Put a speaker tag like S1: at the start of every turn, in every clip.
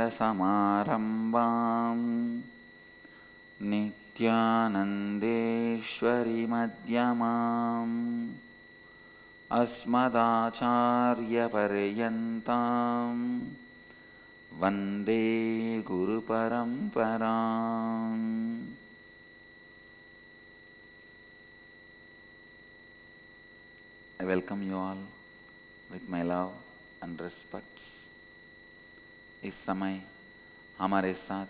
S1: लक्ष्मीनाथसमारम्भां नित्यानन्देश्वरीमध्यमाम् अस्मदाचार्यपर्यन्तां वन्दे गुरुपरम्पराम्। I welcome you all with my love and respects। इस समय हमारे साथ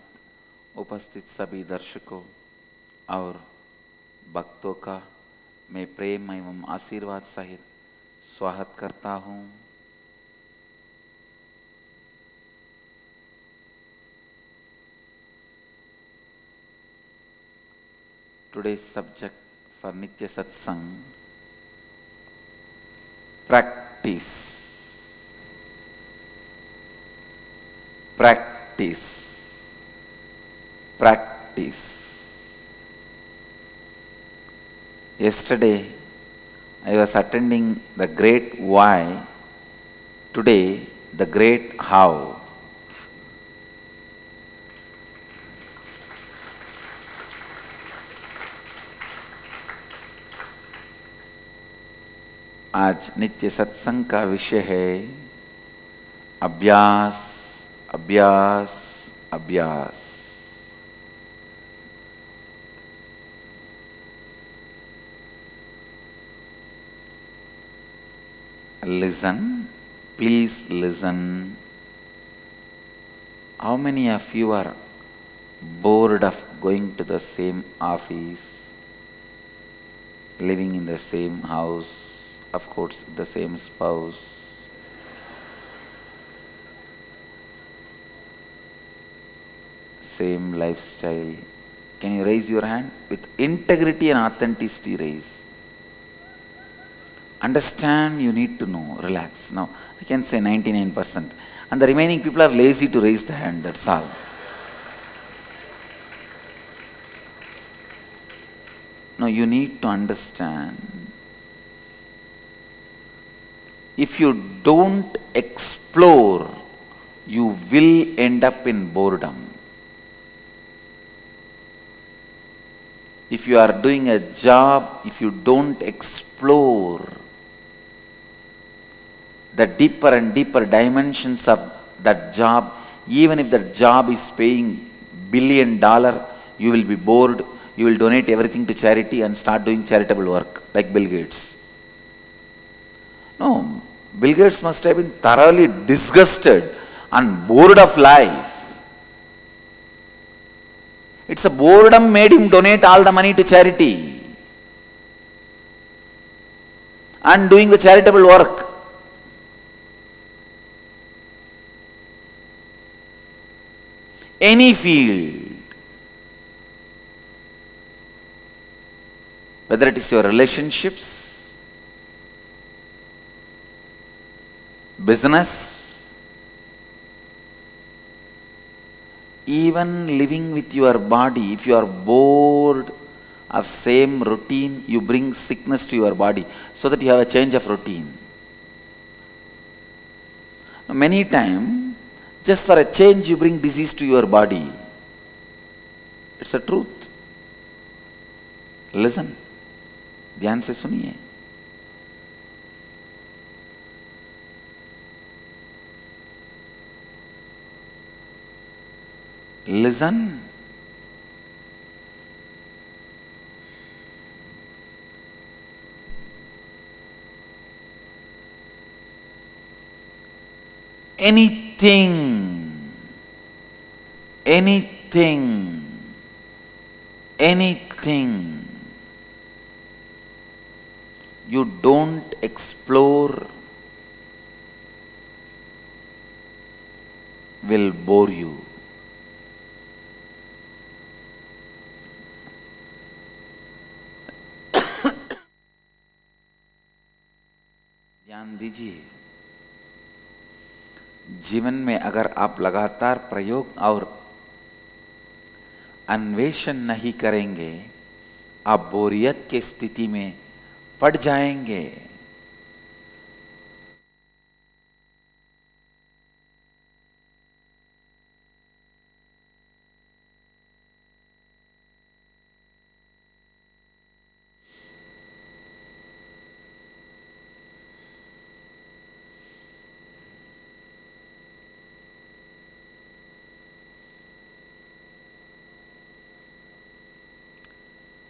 S1: उपस्थित सभी दर्शकों और भक्तों का मैं प्रेम एवं आशीर्वाद सहित स्वागत करता हूँ। Today's subject for Nitya Satsang: practice. Practice. Practice. Yesterday I was attending the great why, today the great how. आज नित्य सत्संग का विषय है अभ्यास, अभ्यास, अभ्यास। Listen, please listen. How many of you are bored of going to the same office, living in the same house, of course, the same spouse? Same lifestyle. Can you raise your hand? With integrity and authenticity, raise. Understand, you need to know. Relax. Now, I can say 99%. And the remaining people are lazy to raise the hand, that's all. Now, you need to understand. If you don't explore, you will end up in boredom. If you are doing a job, if you don't explore the deeper and deeper dimensions of that job, even if that job is paying $1 billion, you will be bored. You will donate everything to charity and start doing charitable work like Bill Gates. No, Bill Gates must have been thoroughly disgusted and bored of life. It's a boredom made him donate all the money to charity and doing the charitable work. Any field, whether it is your relationships, business, even living with your body, if you are bored of same routine, you bring sickness to your body so that you have a change of routine. Many times, just for a change, you bring disease to your body. It's a truth. Listen. ध्यान से सुनिए. Listen. Anything, you don't explore will bore you. ध्यान दीजिए, जीवन में अगर आप लगातार प्रयोग और अन्वेषण नहीं करेंगे, आप बोरियत की स्थिति में पड़ जाएंगे।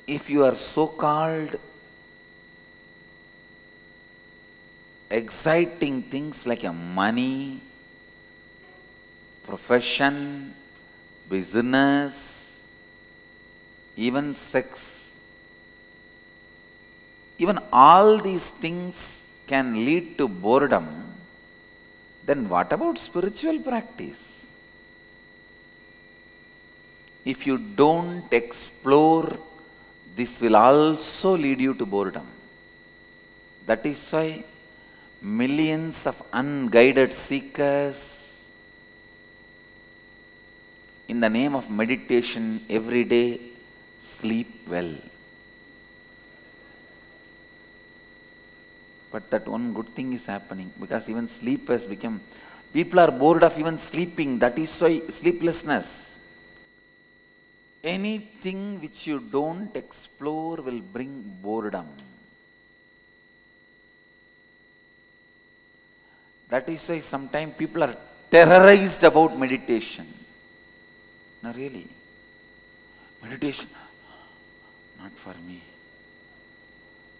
S1: if you are so-called exciting things like a money, profession, business, even sex, even all these things can lead to boredom, then what about spiritual practice? If you don't explore, this will also lead you to boredom. That is why millions of unguided seekers, in the name of meditation, every day sleep well. But that one good thing is happening, because even sleep has become, people are bored of even sleeping. That is why sleeplessness. Anything which you don't explore will bring boredom. That is why sometimes people are terrorized about meditation. No, really. Meditation, not for me.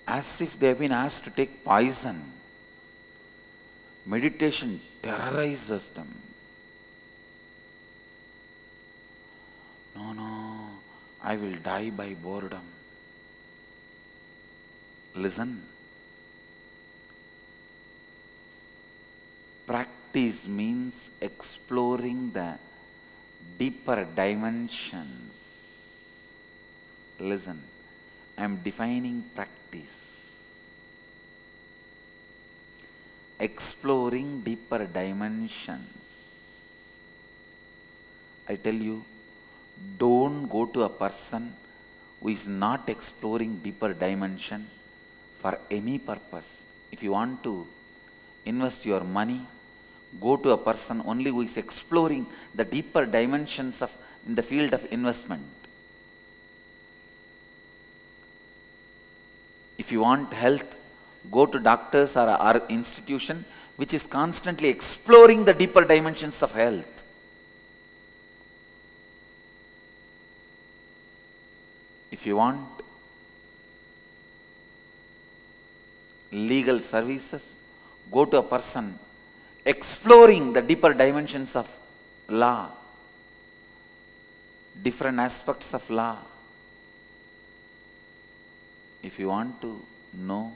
S1: As if they have been asked to take poison. Meditation terrorizes them. No, I will die by boredom. Listen. Practice means exploring the deeper dimensions. Listen, I am defining practice. Exploring deeper dimensions. I tell you, don't go to a person who is not exploring deeper dimension for any purpose. If you want to invest your money, go to a person only who is exploring the deeper dimensions of in the field of investment. If you want health, go to doctors or institution which is constantly exploring the deeper dimensions of health. If you want legal services, go to a person exploring the deeper dimensions of law, different aspects of law. If you want to know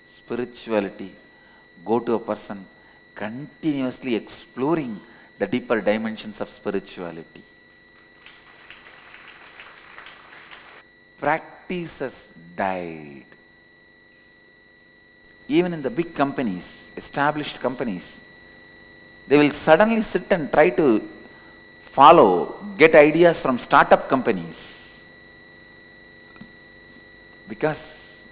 S1: spirituality, go to a person continuously exploring the deeper dimensions of spirituality. Practice has died. Even in the big companies, established companies, they will suddenly sit and try to get ideas from startup companies. Because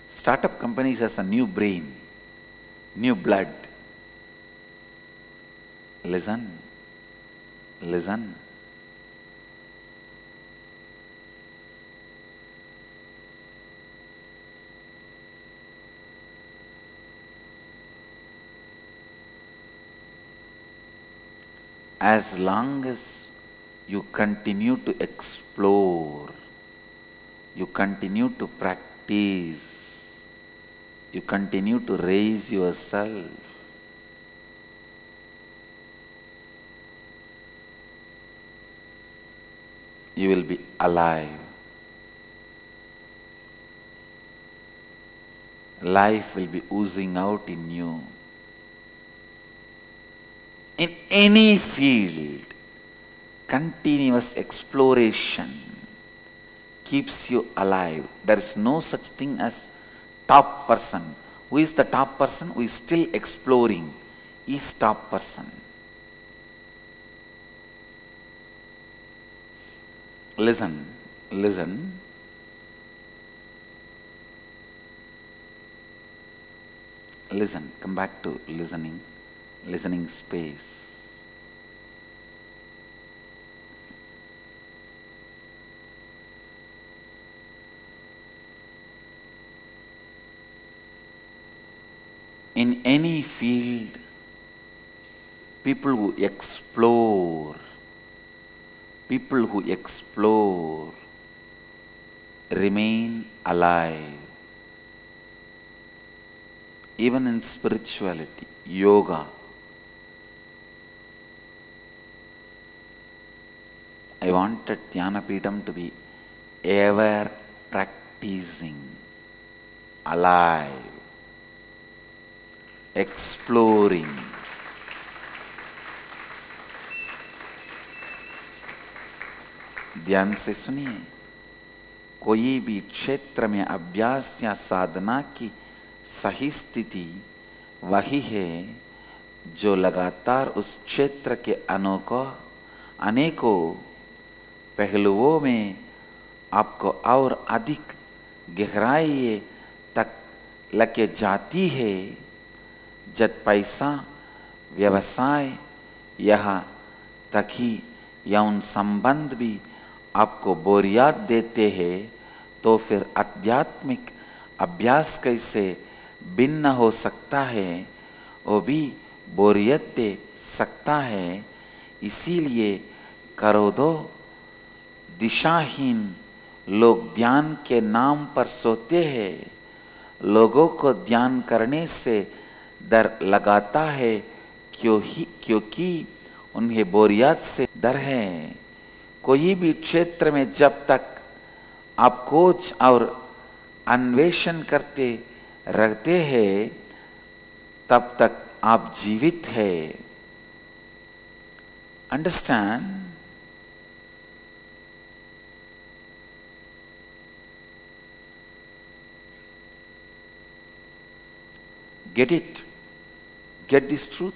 S1: startup companies has a new brain, new blood. Listen. As long as you continue to explore, you continue to practice, you continue to raise yourself, you will be alive. Life will be oozing out in you. In any field, continuous exploration keeps you alive. There is no such thing as top person. Who is the top person? Who is still exploring is top person. Listen. Come back to listening space. In any field, people who explore, People who explore remain alive. Even in spirituality, yoga, I wanted Dhyanapitham to be ever practicing, alive, exploring. ध्यान से सुनिए, कोई भी क्षेत्र में अभ्यास या साधना की सही स्थिति वही है जो लगातार उस क्षेत्र के अनेकों पहलुओं में आपको और अधिक गहराई तक लेके जाती है। जब पैसा, व्यवसाय, यहाँ तक ही यौन संबंध भी आपको बोरियत देते हैं, तो फिर आध्यात्मिक अभ्यास कैसे भिन्न हो सकता है? वो भी बोरियत दे सकता है। इसीलिए करो दो दिशाहीन लोग ध्यान के नाम पर सोते हैं। लोगों को ध्यान करने से डर लगाता है क्योंकि उन्हें बोरियत से डर है। कोई भी क्षेत्र में जब तक आप खोज और अन्वेषण करते रहते हैं, तब तक आप जीवित हैं। Understand? Get it? Get this truth?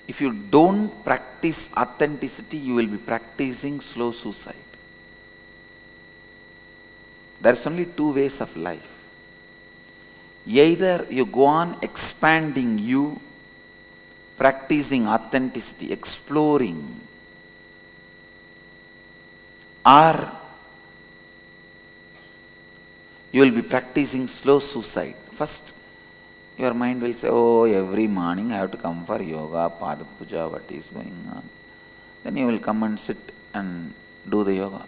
S1: If you don't practice authenticity, you will be practicing slow suicide. There's only two ways of life. Either you go on expanding you, practicing authenticity, exploring, or you will be practicing slow suicide. First, your mind will say, oh, every morning I have to come for yoga, pada puja, what is going on? Then you will come and sit and do the yoga.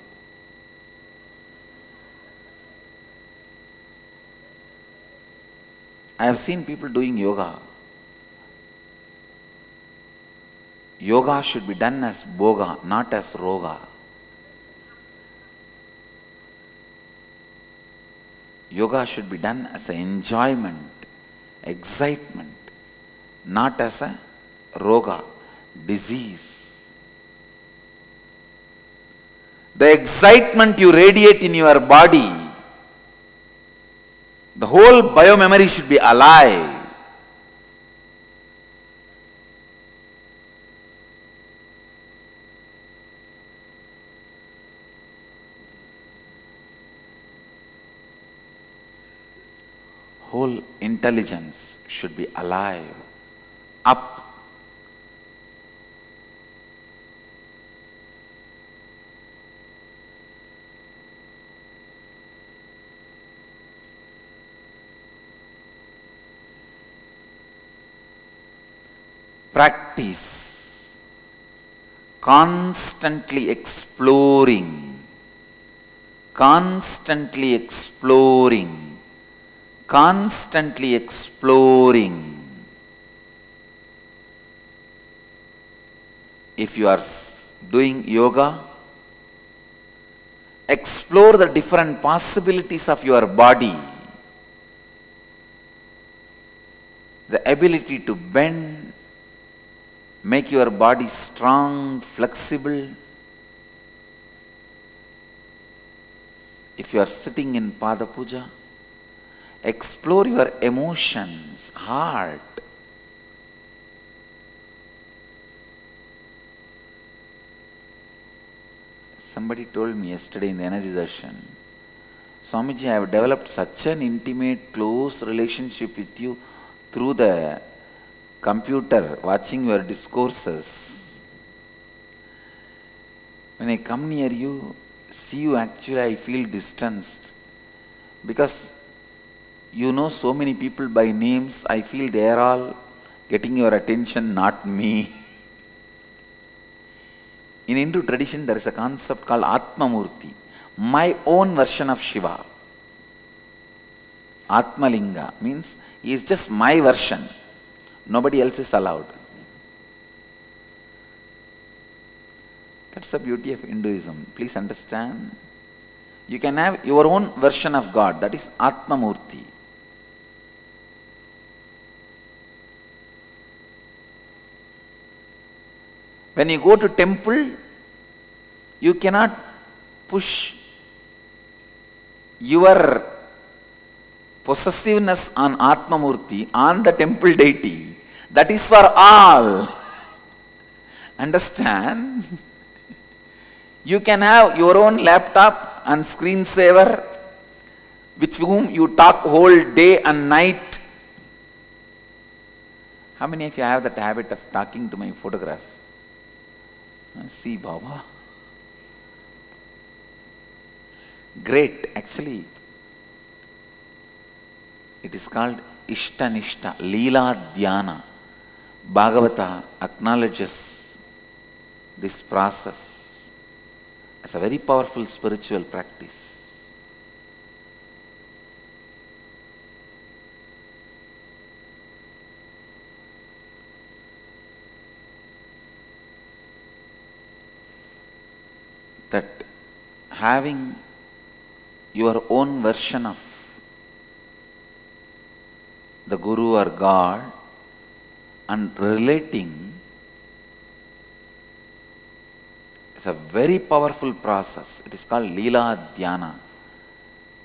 S1: I have seen people doing yoga. Yoga should be done as boga, not as roga. Yoga should be done as an enjoyment, excitement, not as a roga, disease. The excitement you radiate in your body, the whole biomemory should be alive. Whole intelligence should be alive, up. Practice, constantly exploring, constantly exploring. Constantly exploring. If you are doing yoga, explore the different possibilities of your body. The ability to bend, make your body strong, flexible. If you are sitting in Pada Puja, explore your emotions, heart. Somebody told me yesterday in the energy darshan, Swamiji, I have developed such an intimate, close relationship with you through the computer, watching your discourses. When I come near you, see you, actually I feel distanced, because You know so many people by names, I feel they are all getting your attention, not me. In Hindu tradition, there is a concept called Atmamurti, my own version of Shiva. Atmalinga means he is just my version. Nobody else is allowed. That's the beauty of Hinduism. Please understand. You can have your own version of God. That is Atmamurti. When you go to temple, you cannot push your possessiveness on Atmamurti, on the temple deity. That is for all. Understand? You can have your own laptop and screensaver with whom you talk whole day and night. How many of you have that habit of talking to my photograph? See, Baba. Great, actually. It is called Ishtanishta, Leela Dhyana. Bhagavata acknowledges this process as a very powerful spiritual practice. That having your own version of the Guru or God and relating is a very powerful process. It is called Leela Dhyana,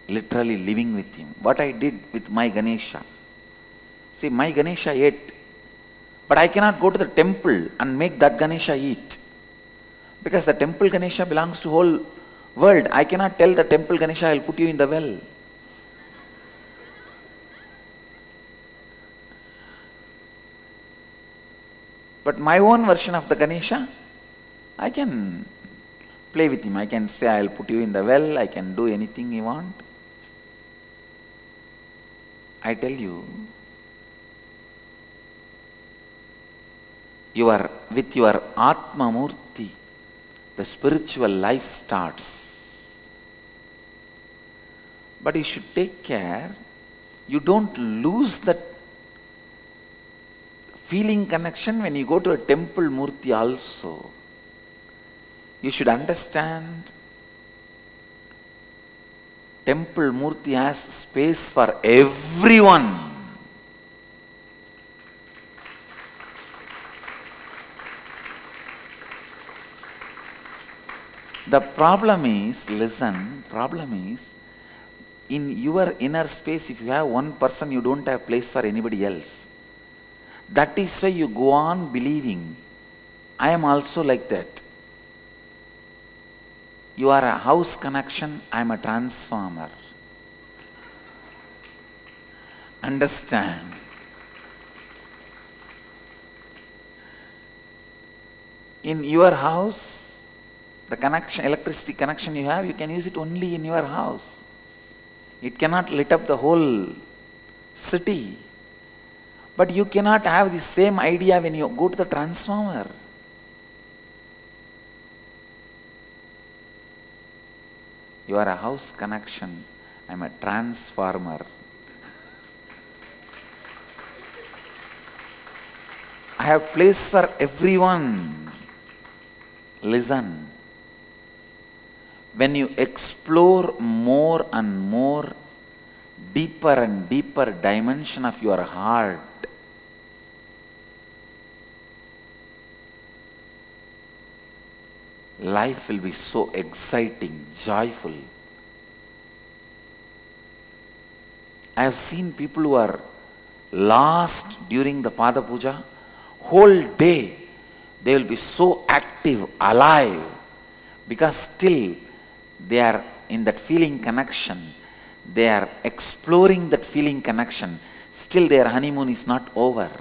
S1: literally living with him. What I did with my Ganesha. See, my Ganesha ate, but I cannot go to the temple and make that Ganesha eat. Because the temple Ganesha belongs to whole world. I cannot tell the temple Ganesha, I will put you in the well. But my own version of the Ganesha, I can play with him. I can say, I will put you in the well, I can do anything you want. I tell you, with your Atma Murti, the spiritual life starts. But you should take care, you don't lose that feeling connection when you go to a temple Murti also. You should understand, temple Murti has space for everyone. The problem is, listen, problem is, in your inner space, if you have one person, you don't have place for anybody else. That is why you go on believing. I am also like that. You are a house connection, I am a transformer. Understand? In your house, the connection, electricity connection you have, you can use it only in your house. It cannot lit up the whole city. But you cannot have the same idea when you go to the transformer. You are a house connection, I am a transformer. I have place for everyone. Listen. When you explore more and more, deeper and deeper dimension of your heart, life will be so exciting, joyful. I have seen people who are lost during the Pada Puja, whole day they will be so active, alive, because still they are in that feeling connection. They are exploring that feeling connection. Still their honeymoon is not over.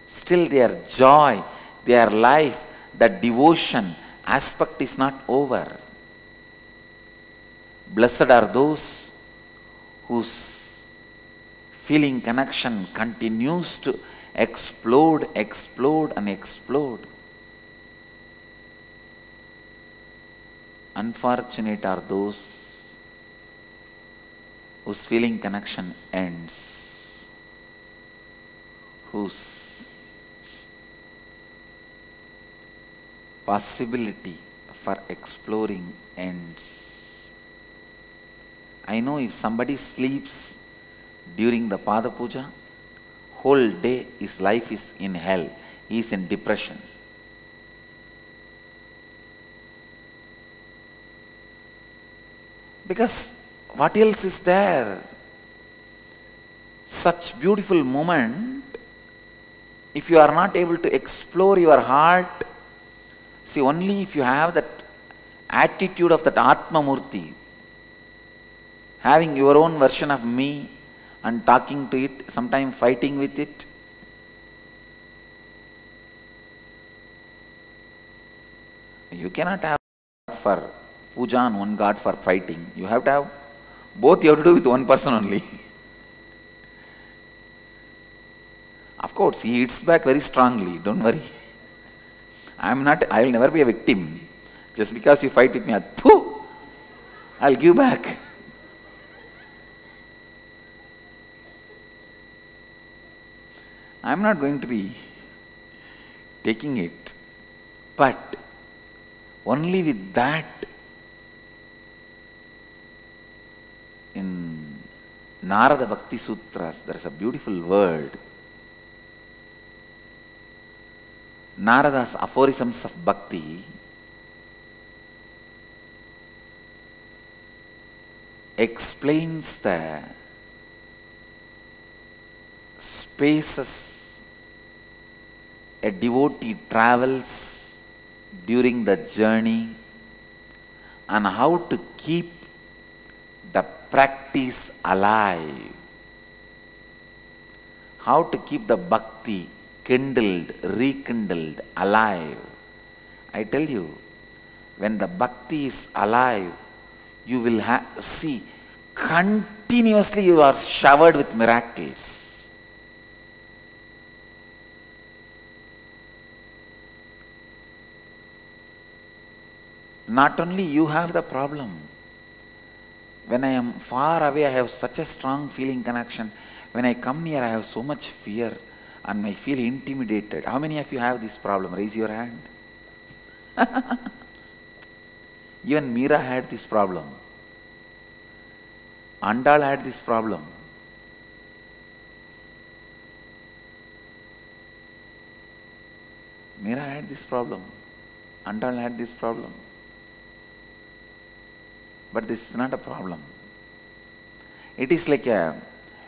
S1: Still their joy, their life, that devotion aspect is not over. Blessed are those whose feeling connection continues to explode, explode and explode. Unfortunate are those whose feeling connection ends, whose possibility for exploring ends. I know if somebody sleeps during the Pada Puja, whole day his life is in hell, he is in depression. Because what else is there? Such beautiful moment, if you are not able to explore your heart, see, only if you have that attitude of that Atma Murti, having your own version of me and talking to it, sometimes fighting with it, you cannot have for puja and one God for fighting. You have to have both, you have to do with one person only. Of course, he hits back very strongly, don't worry. I will never be a victim. Just because you fight with me, I'll give back. I'm not going to be taking it. But only with that, in Narada Bhakti Sutras, there is a beautiful word. Narada's aphorisms of bhakti explains the spaces a devotee travels during the journey and how to keep the practice alive, how to keep the bhakti kindled, rekindled, alive. I tell you, when the bhakti is alive, you will see continuously you are showered with miracles. Not only you have the problem. When I am far away, I have such a strong feeling connection. When I come near, I have so much fear and I feel intimidated. How many of you have this problem? Raise your hand. Even Meera had this problem. Andal had this problem. Meera had this problem. Andal had this problem. But this is not a problem. It is like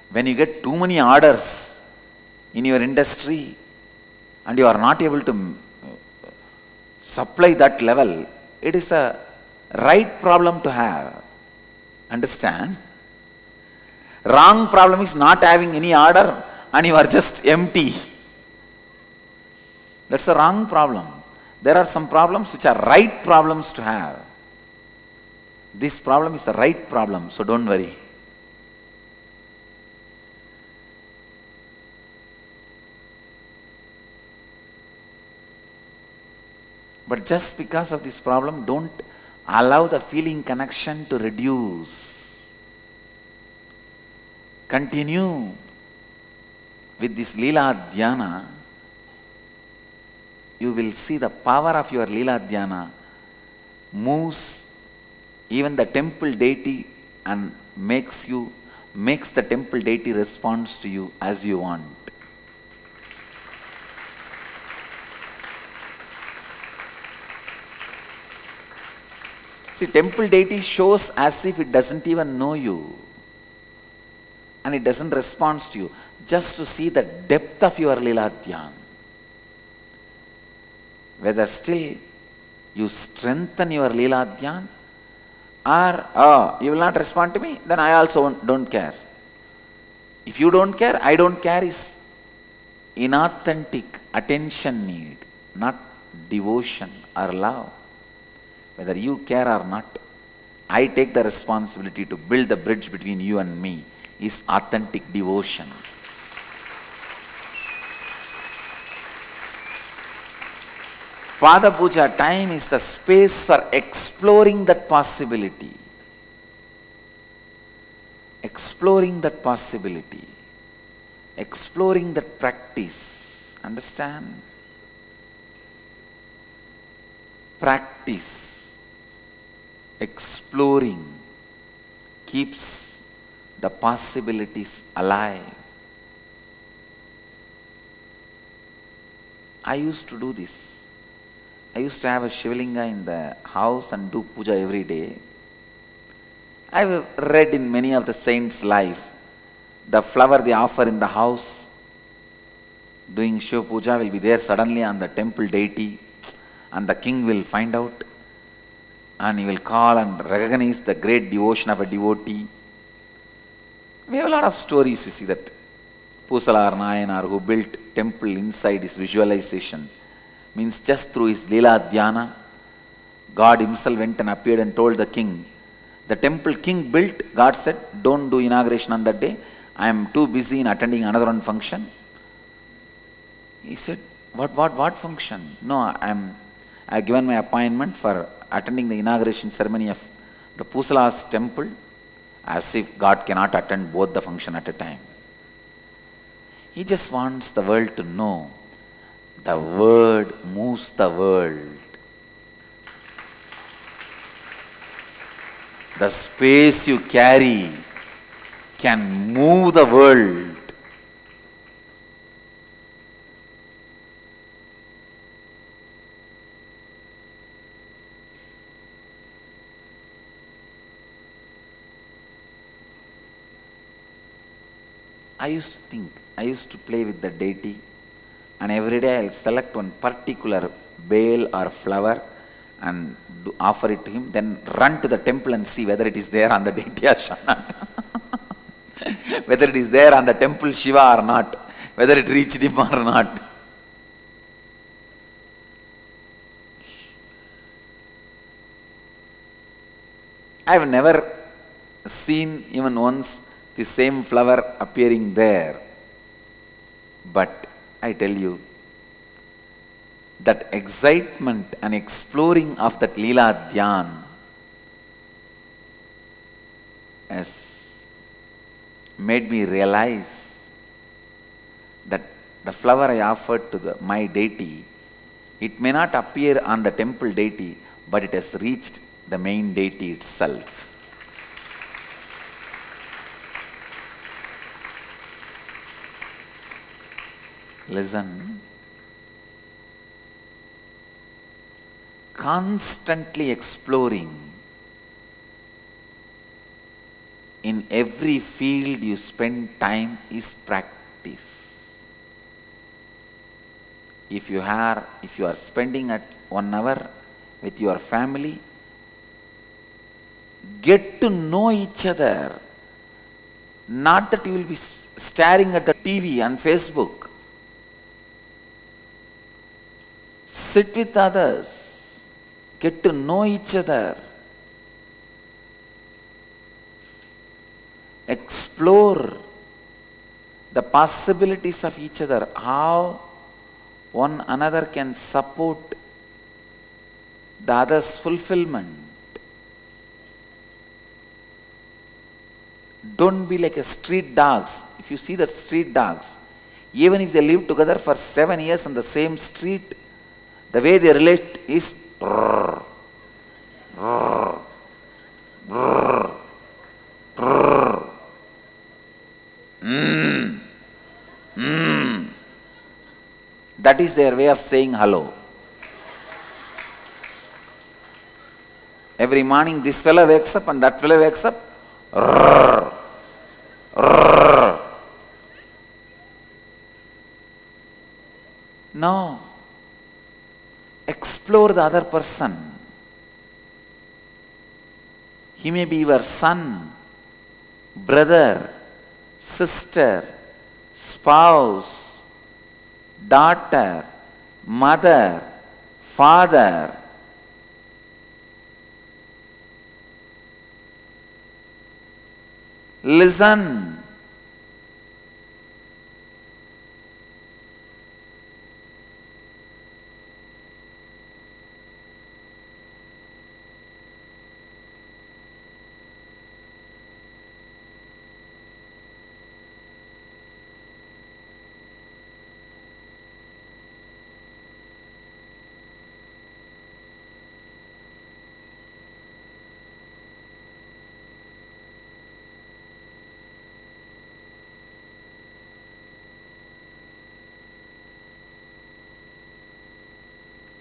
S1: when you get too many orders in your industry and you are not able to supply that level, it is a right problem to have. Understand? Wrong problem is not having any order and you are just empty. That's a wrong problem. There are some problems which are right problems to have. This problem is the right problem, so don't worry. But just because of this problem, don't allow the feeling connection to reduce. Continue with this Leela Dhyana. You will see the power of your Leela Dhyana moves even the temple deity and makes the temple deity responds to you as you want. See, temple deity shows as if it doesn't even know you and it doesn't respond to you, just to see the depth of your Leela Dhyan. Whether still you strengthen your Leela Dhyan or, you will not respond to me, then I also don't care. If you don't care, I don't care is inauthentic attention need, not devotion or love. Whether you care or not, I take the responsibility to build the bridge between you and me, is authentic devotion. Pada Puja time is the space for exploring that possibility. Exploring that possibility. Exploring that practice. Understand? Practice. Exploring keeps the possibilities alive. I used to do this. I used to have a Shivalinga in the house and do puja every day. I have read in many of the saints' life, the flower they offer in the house doing Shiva puja will be there suddenly on the temple deity, and the king will find out and he will call and recognize the great devotion of a devotee. We have a lot of stories, you see, that Pusalar Nayanar, who built temple inside his visualization, means just through his Leela Dhyana, God himself went and appeared and told the king. The temple king built, God said, don't do inauguration on that day. I am too busy in attending another one function. He said, what function? No, I have given my appointment for attending the inauguration ceremony of the Pusala's temple, as if God cannot attend both the function at a time. He just wants the world to know the word moves the world. The space you carry can move the world. I used to play with the deity, and every day I'll select one particular bale or flower and offer it to him, then run to the temple and see whether it is there on the deity or not. Whether it is there on the temple Shiva or not, whether it reached him or not. I have never seen even once the same flower appearing there. But I tell you, that excitement and exploring of that Leela Dhyan has made me realize that the flower I offered to my deity, it may not appear on the temple deity, but it has reached the main deity itself. Listen. Constantly exploring in every field you spend time is practice. If you are spending at 1 hour with your family, get to know each other. Not that you will be staring at the TV and Facebook. Sit with others. Get to know each other. Explore the possibilities of each other. How one another can support the other's fulfillment. Don't be like a street dogs. If you see the street dogs, even if they live together for 7 years on the same street, the way they relate is that is their way of saying hello. Every morning this fellow wakes up and that fellow wakes up. No. Explore the other person. He may be your son, brother, sister, spouse, daughter, mother, father. Listen.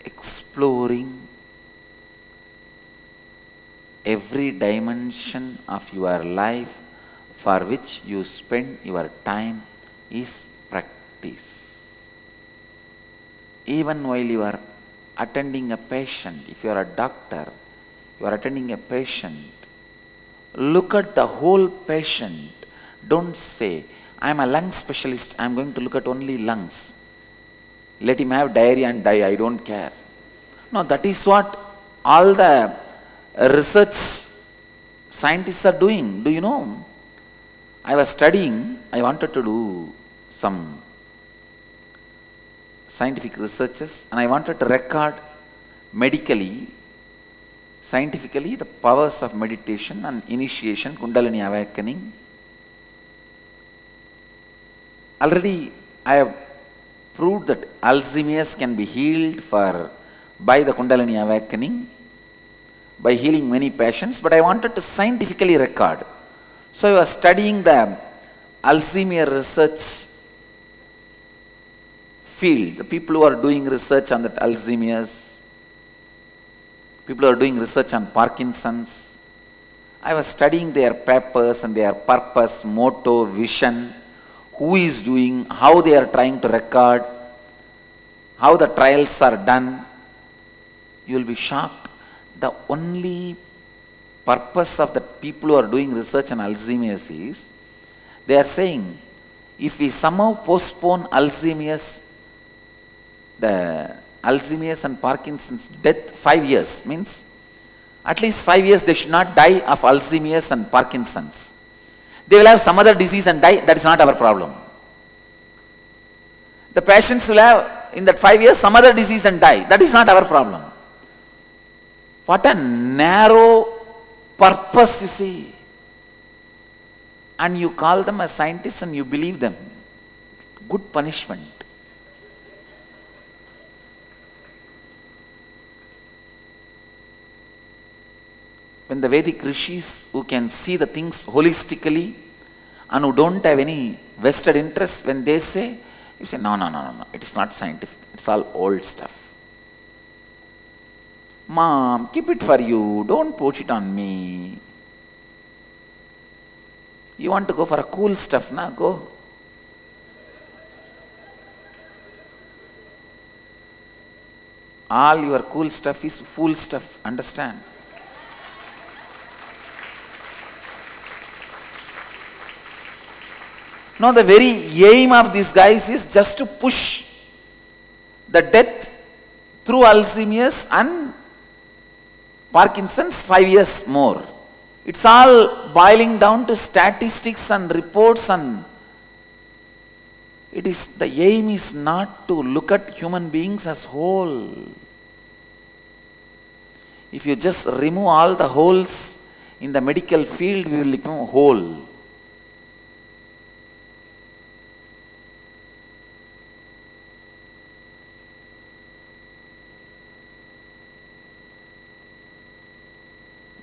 S1: Exploring every dimension of your life for which you spend your time is practice. Even while you are attending a patient, if you are a doctor, you are attending a patient, look at the whole patient. Don't say, I am a lung specialist, I am going to look at only lungs. Let him have diarrhea and die, I don't care. No, that is what all the research scientists are doing. Do you know? I was studying, I wanted to do some scientific researches and I wanted to record medically, scientifically the powers of meditation and initiation, Kundalini awakening. Already I have proved that Alzheimer's can be healed by the Kundalini awakening, by healing many patients, but I wanted to scientifically record. So I was studying the Alzheimer's research field, the people who are doing research on that Alzheimer's, people who are doing research on Parkinson's. I was studying their papers and their purpose, motto, vision, who is doing, how they are trying to record, how the trials are done. You will be shocked. The only purpose of the people who are doing research on Alzheimer's is, they are saying, if we somehow postpone Alzheimer's, the Alzheimer's and Parkinson's death 5 years, means at least 5 years they should not die of Alzheimer's and Parkinson's. They will have some other disease and die, that is not our problem. The patients will have in that 5 years some other disease and die, that is not our problem. What a narrow purpose, you see. And you call them as scientists and you believe them. Good punishment. When the Vedic rishis who can see the things holistically and who don't have any vested interest, when they say, you say, no, it is not scientific, it's all old stuff. Mom, keep it for you, don't push it on me. You want to go for a cool stuff, na? Go. All your cool stuff is fool stuff, understand? No, the very aim of these guys is just to push the death through Alzheimer's and Parkinson's 5 years more. It's all boiling down to statistics and reports, and the aim is not to look at human beings as whole. If you just remove all the holes in the medical field, we will become whole.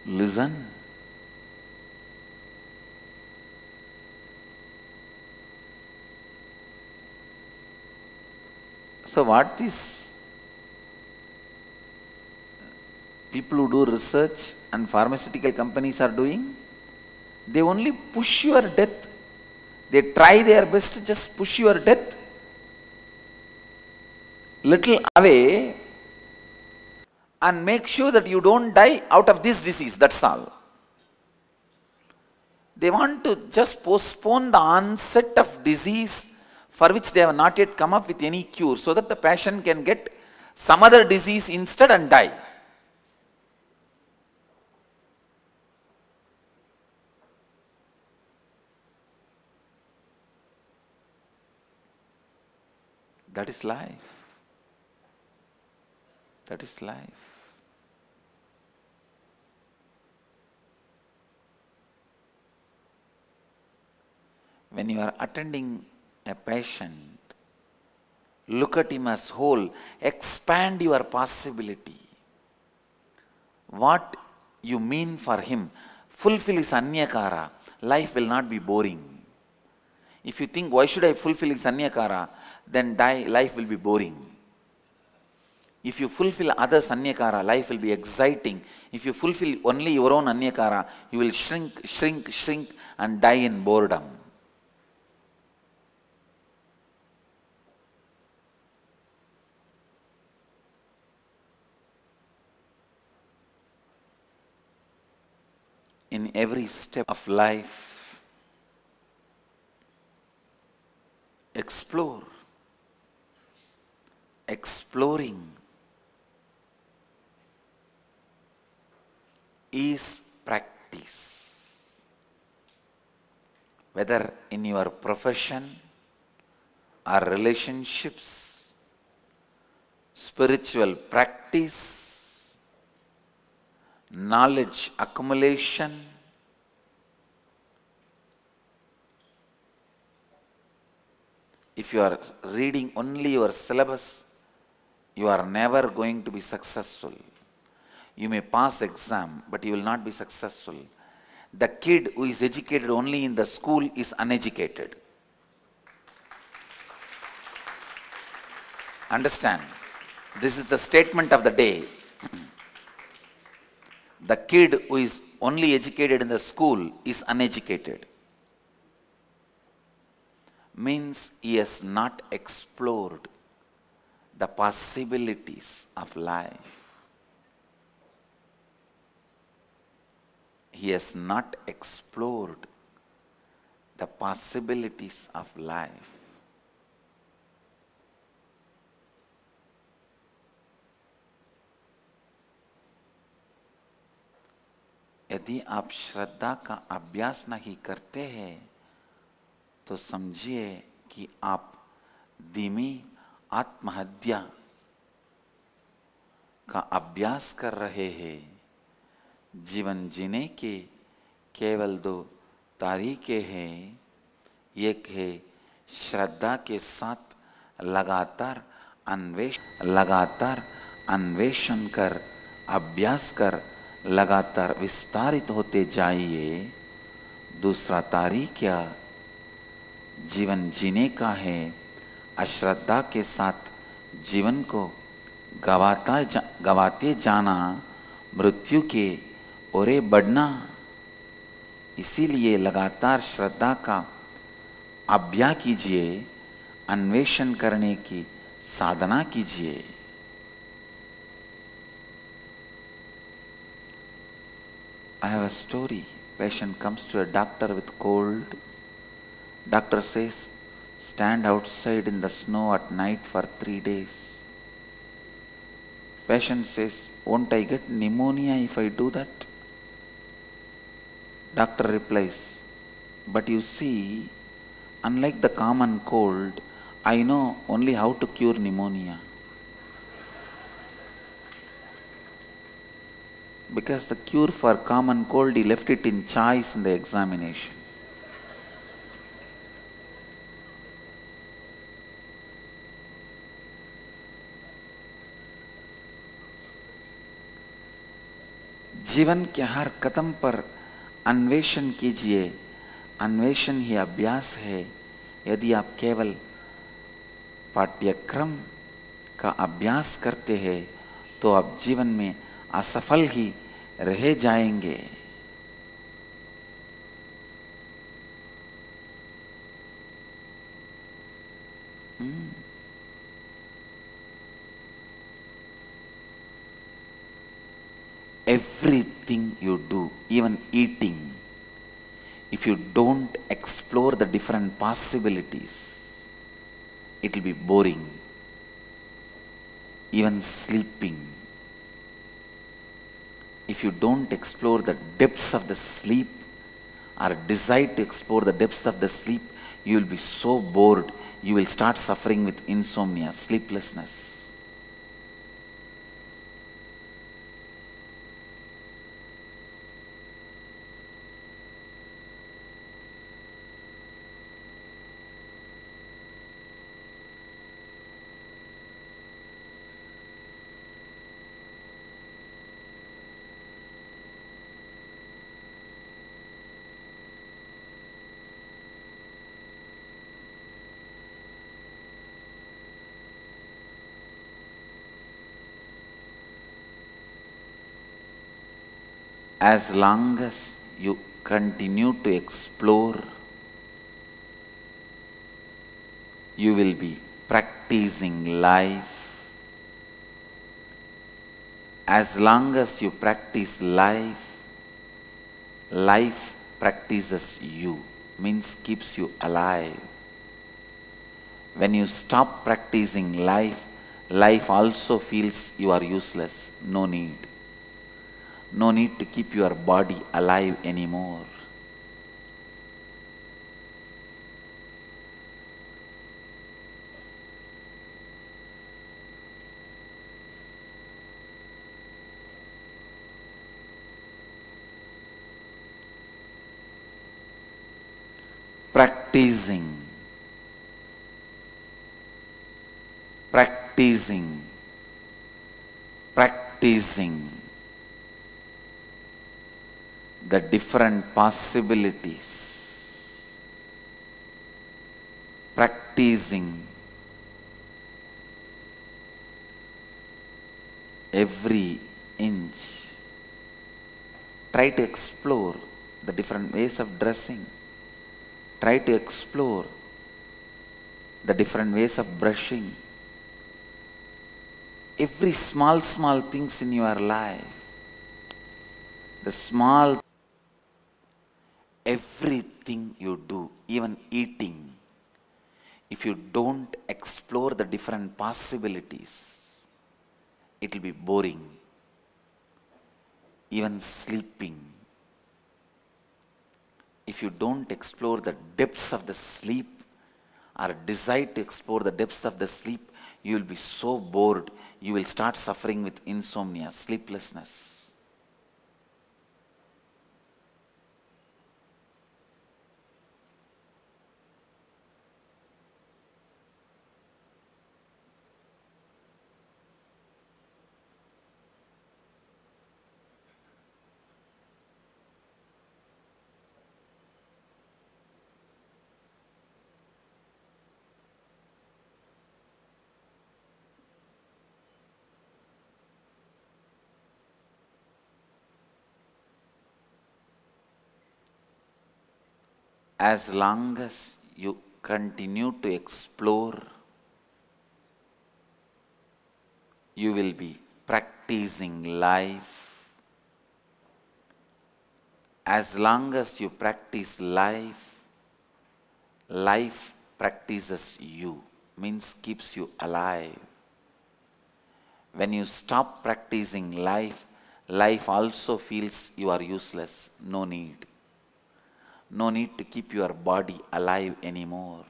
S1: Listen. So what these people who do research and pharmaceutical companies are doing, they only push your death. They try their best to just push your death little away and make sure that you don't die out of this disease, that's all. They want to just postpone the onset of disease for which they have not yet come up with any cure, so that the patient can get some other disease instead and die. That is life. That is life. When you are attending a patient, look at him as whole, expand your possibility. What you mean for him, fulfill his anyakara, life will not be boring. If you think, why should I fulfill his anyakara, then life will be boring. If you fulfill others' anyakara, life will be exciting. If you fulfill only your own anyakara, you will shrink and die in boredom. In every step of life, explore. Exploring is practice. Whether in your profession or relationships, spiritual practice, knowledge accumulation, if you are reading only your syllabus, you are never going to be successful. You may pass exam, but you will not be successful. The kid who is educated only in the school is uneducated. Understand? This is the statement of the day. The kid who is only educated in the school is uneducated. Means he has not explored the possibilities of life. He has not explored the possibilities of life. यदि आप श्रद्धा का अभ्यास नहीं करते हैं तो समझिए कि आप धीमी आत्महत्या का अभ्यास कर रहे हैं। जीवन जीने के केवल दो तरीके हैं। एक है श्रद्धा के साथ लगातार अन्वेषण कर, अभ्यास कर, लगातार विस्तारित होते जाइए। दूसरा तरीका जीवन जीने का है, अश्रद्धा के साथ जीवन को गवाते जाना, मृत्यु के ओरे बढ़ना। इसीलिए लगातार श्रद्धा का अभ्यास कीजिए, अन्वेषण करने की साधना कीजिए। I have a story. Patient comes to a doctor with cold. Doctor says, stand outside in the snow at night for 3 days. Patient says, won't I get pneumonia if I do that? Doctor replies, but you see, unlike the common cold, I know only how to cure pneumonia. Because the cure for common cold, he left it in choice in the examination. जीवन के हर कदम पर अन्वेषण कीजिए। अन्वेषण ही अभ्यास है। यदि आप केवल पाठ्यक्रम का अभ्यास करते हैं तो आप जीवन में असफल ही रह जाएंगे। Everything you do, even eating, if you don't explore the different possibilities, it will be boring. Even sleeping, if you don't explore the depths of the sleep or decide to explore the depths of the sleep, you will be so bored, you will start suffering with insomnia, sleeplessness. As long as you continue to explore, you will be practicing life. As long as you practice life, life practices you, means keeps you alive. When you stop practicing life, life also feels you are useless. No need. No need to keep your body alive anymore. Practicing, practicing, practicing the different possibilities, practicing every inch. Try to explore the different ways of dressing. Try to explore the different ways of brushing. Every small things in your life, the small, everything you do, even eating, if you don't explore the different possibilities, it will be boring. Even sleeping, if you don't explore the depths of the sleep or decide to explore the depths of the sleep, you will be so bored, you will start suffering with insomnia, sleeplessness. As long as you continue to explore, you will be practicing life. As long as you practice life, life practices you, means keeps you alive. When you stop practicing life, life also feels you are useless. No need. No need to keep your body alive anymore.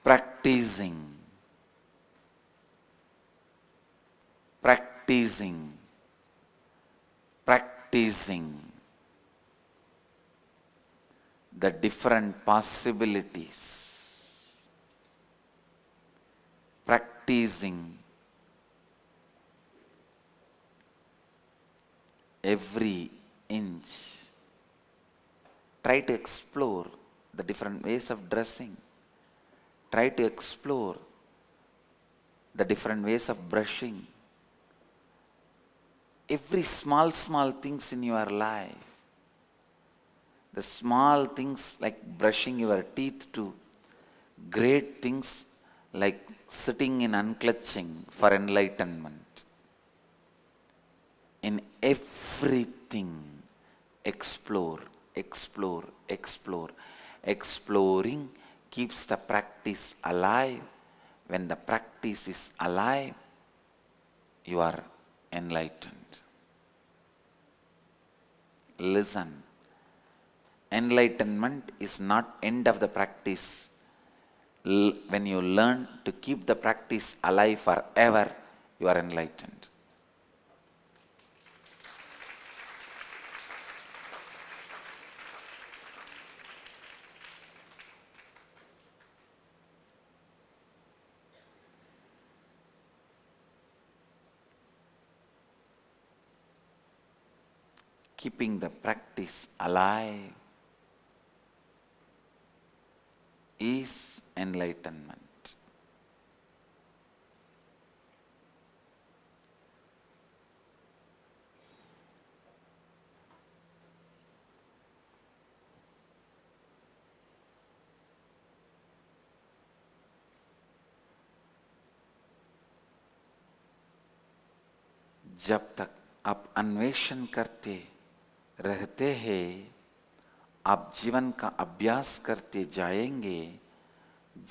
S1: Practicing, practicing, practicing the different possibilities, practicing every inch. Try to explore the different ways of dressing. Try to explore the different ways of brushing. Every small things in your life. The small things like brushing your teeth to great things like sitting in unclutching for enlightenment. In everything, explore, explore, explore. Exploring keeps the practice alive. When the practice is alive, you are enlightened. Listen, enlightenment is not end of the practice. When you learn to keep the practice alive forever, you are enlightened. Keeping the practice alive is enlightenment. जब तक आप अन्वेषण करते रहते हैं, आप जीवन का अभ्यास करते जाएंगे.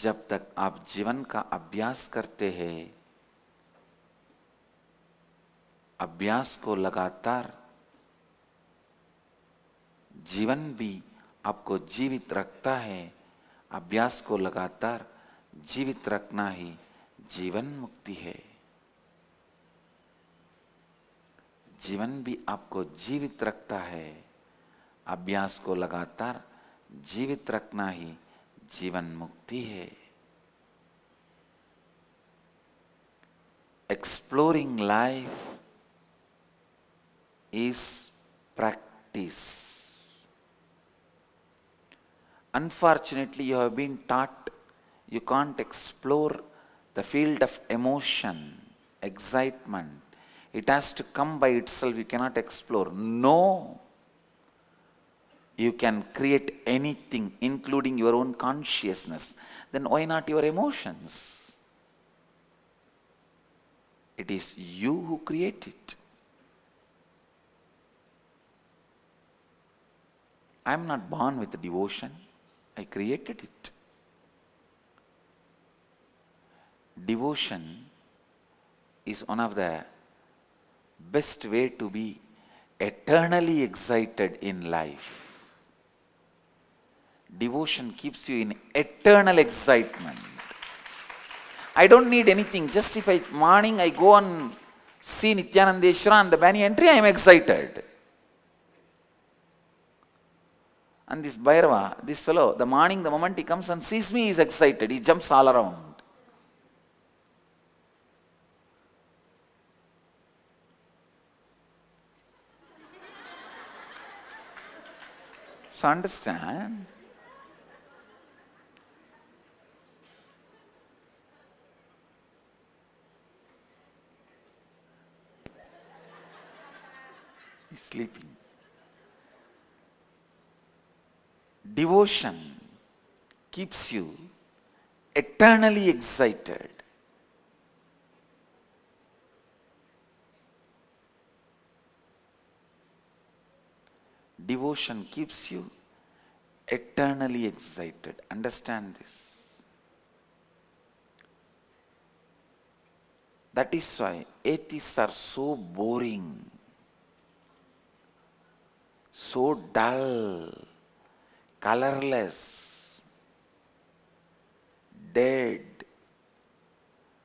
S1: जब तक आप जीवन का अभ्यास करते हैं, अभ्यास को लगातार, जीवन भी आपको जीवित रखता है. अभ्यास को लगातार जीवित रखना ही जीवन मुक्ति है. जीवन भी आपको जीवित रखता है. अभ्यास को लगातार जीवित रखना ही जीवन मुक्ति है. Exploring life is practice. Unfortunately, you have been taught you can't explore the field of emotion, excitement. It has to come by itself, you cannot explore. No! You can create anything, including your own consciousness. Then why not your emotions? It is you who create it. I am not born with devotion. I created it. Devotion is one of the best way to be eternally excited in life. Devotion keeps you in eternal excitement. I don't need anything. Just if morning I go and see Nityanandeshwara and the Bani entry, I am excited. And this Bhairava, this fellow, the morning, the moment he comes and sees me, he is excited. He jumps all around. So understand, he's sleeping. Devotion keeps you eternally excited. Devotion keeps you eternally excited. Understand this. That is why atheists are so boring, so dull, colorless, dead.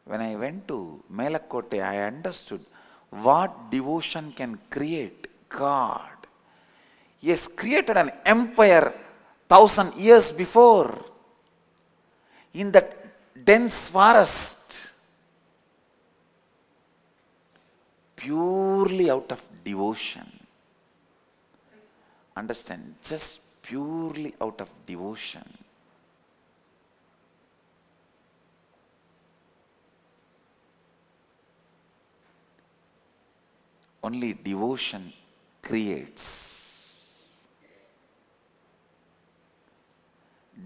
S1: When I went to Melakote, I understood what devotion can create. God. He has created an empire 1,000 years before in that dense forest, purely out of devotion. Understand, just purely out of devotion. Only devotion creates.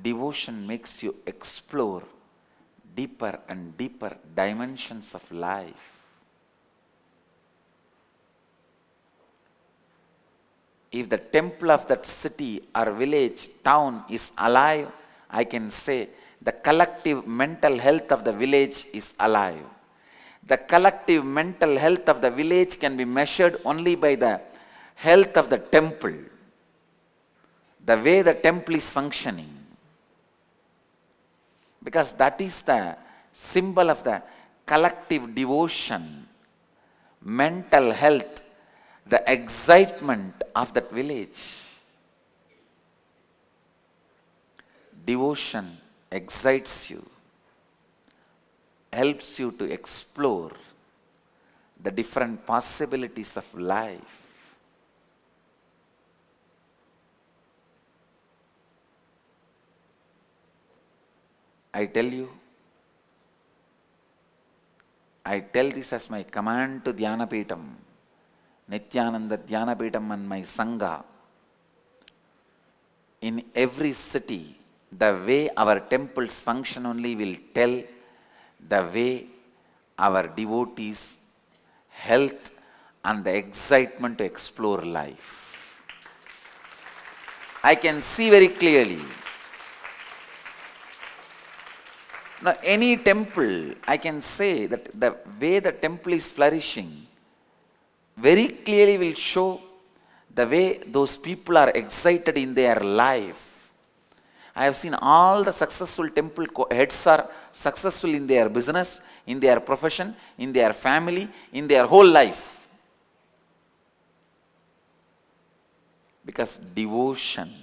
S1: Devotion makes you explore deeper and deeper dimensions of life. If the temple of that city or village, town is alive, I can say the collective mental health of the village is alive. The collective mental health of the village can be measured only by the health of the temple, the way the temple is functioning. Because that is the symbol of the collective devotion, mental health, the excitement of that village. Devotion excites you, helps you to explore the different possibilities of life. I tell this as my command to Dhyanapeetham, Nityananda Dhyanapeetham and my Sangha. In every city, the way our temples function only will tell the way our devotees' health and the excitement to explore life. I can see very clearly. Now, any temple, I can say that the way the temple is flourishing very clearly will show the way those people are excited in their life. I have seen all the successful temple heads are successful in their business, in their profession, in their family, in their whole life. Because devotion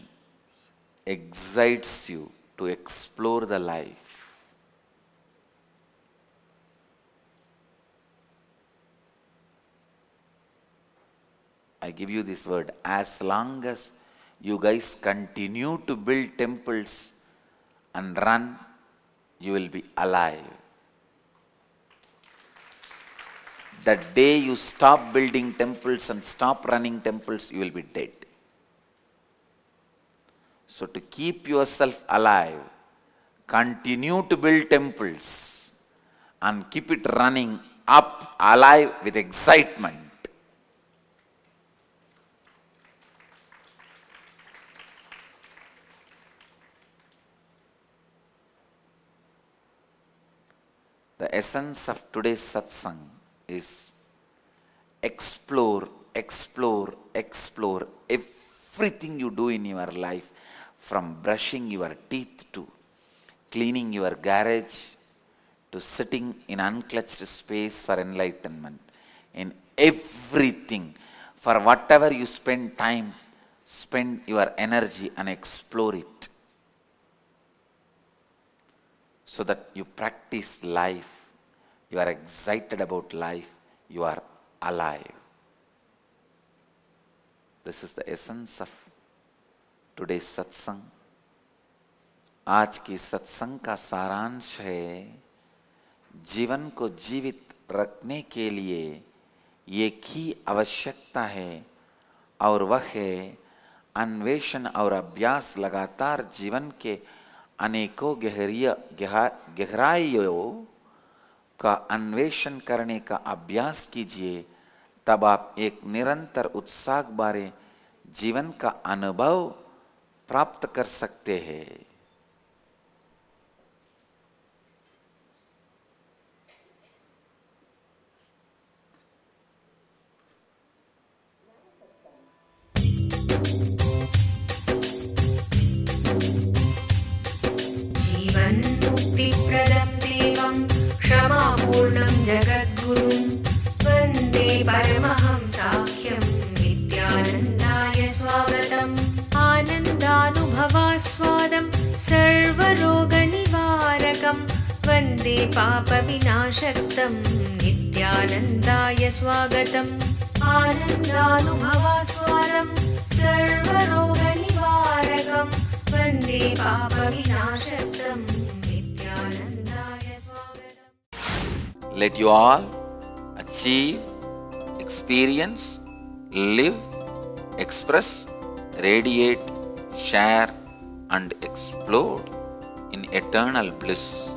S1: excites you to explore the life. I give you this word, as long as you guys continue to build temples and run, you will be alive. The day you stop building temples and stop running temples, you will be dead. So to keep yourself alive, continue to build temples and keep it running up, alive with excitement. The essence of today's satsang is explore, explore, explore everything you do in your life, from brushing your teeth to cleaning your garage to sitting in unclutched space for enlightenment. In everything, for whatever you spend time, spend your energy and explore it, so that you practice life, you are excited about life, you are alive. This is the essence of today's satsang. आज की सत्संग का सारांश है, जीवन को जीवित रखने के लिए एक ही आवश्यकता है, और वह है अन्वेषण और अभ्यास। लगातार जीवन के अनेकों गहराइयों का अन्वेषण करने का अभ्यास कीजिए, तब आप एक निरंतर उत्साह बारे जीवन का अनुभव प्राप्त कर सकते हैं।
S2: मुक्तिप्रदं देवं क्षमापूर्णं जगद्गुरुं वन्दे परमहंसाख्यं नित्यानन्दाय स्वागतम्। आनन्दानुभवास्वादं सर्वरोगनिवारकं वन्दे पापविनाशक्तं नित्यानन्दाय स्वागतम्। आनन्दानुभवास्वादं सर्वरोगनिवारकं वन्दे पापविनाशक्तं नित्यानन्दाय स्वागतम्।
S1: Let you all achieve, experience, live, express, radiate, share and explode in eternal bliss.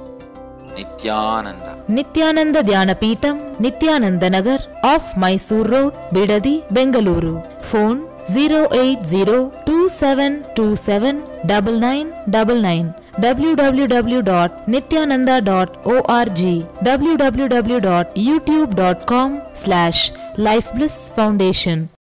S1: Nityananda.
S3: Nityananda Dhyanapeetham, Nityananda Nagar, off Mysore Road, Bidadi, Bengaluru. Phone 080 27279999, www.nityananda.org, www.youtube.com/Life Bliss Foundation.